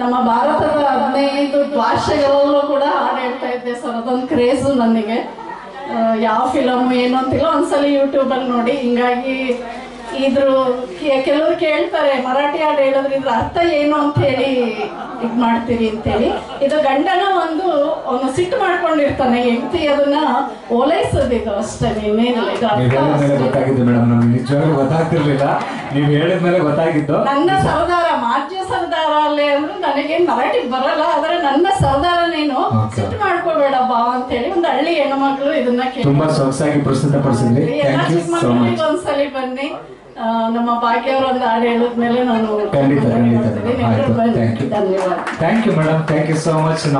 ನಮ್ಮ ಭಾರತದ 15 ಭಾಷೆಗಳಲ್ಲೂ ಕೂಡ ಹಾಡು ಹೇಳ್ತಾ ಇದ್ದೆ ಸರ್. ಅದೊಂದು ಕ್ರೇಜು ನನಗೆ. ಯಾವ ಫಿಲಮ್ ಏನು ಅಂತಿಲ್ಲ, ಒಂದ್ಸಲಿ ಯೂಟ್ಯೂಬಲ್ಲಿ ನೋಡಿ. ಹಿಂಗಾಗಿ ಕೆಲವರು ಕೇಳ್ತಾರೆ ಮರಾಠಿ ಹಾಡು ಹೇಳಿದ್ರೆ ಇದ್ರ ಅರ್ಥ ಏನು ಅಂತ ಹೇಳಿ ಇದು ಮಾಡ್ತೀರಿ ಅಂತೇಳಿ. ಇದು ಗಂಡನ ಅವನು ಸಿಟ್ಟು ಮಾಡ್ಕೊಂಡಿರ್ತಾನೆ, ಹೆಂಡತಿ ಅದನ್ನ ಓಲೈಸೋದಿದು ಅಷ್ಟೇ, ಇನ್ನೇನಿಲ್ಲ. ಇದು ಗೊತ್ತಾಗಿದ್ದು ಮೇಡಮ್, ನಮ್ಗೆ ನಿಜವಾಗ್ಲೂ ಗೊತ್ತಾಗ್ತಿರ್ಲಿಲ್ಲ, ನೀವು ಹೇಳಿದ್ಮೇಲೆ ಗೊತ್ತಾಗಿದ್ದು. ನನ್ನ ಸರ್ದಾರ ಮಾಜ್ಯ ಸರ್ದಾರ ಅಲ್ಲೇ ಅಂದ್ರೆ ನನಗೇನ್ ಮರಾಠಿ ಬರಲ್ಲ, ಆದ್ರೆ ನನ್ನ ಸರ್ದಾರ ನೀನು ಸಿಟ್ಟು ಮಾಡ್ಕೋಬೇಡ ಬಾ ಅಂತ ಹೇಳಿ ಒಂದು ಹಳ್ಳಿ ಹೆಣ್ಮಕ್ಳು ಇದನ್ನ ತುಂಬಾ ಸೊಗಸಾಗಿ ಪ್ರಸ್ತುತಪಡಿಸಿದ್ರಿ. ಎಲ್ಲ ಚಿಕ್ಕ ಮಕ್ಕಳಿಗೆ ಒಂದ್ಸಲಿ ಬನ್ನಿ. ನಮ್ಮ ಭಾಗ್ಯವ್ರ ಒಂದು ಹಾಡು ಹೇಳಿದ್ಮೇಲೆ ನಾನು ಖಂಡಿತ ಧನ್ಯವಾದ. Thank you madam, thank you so much.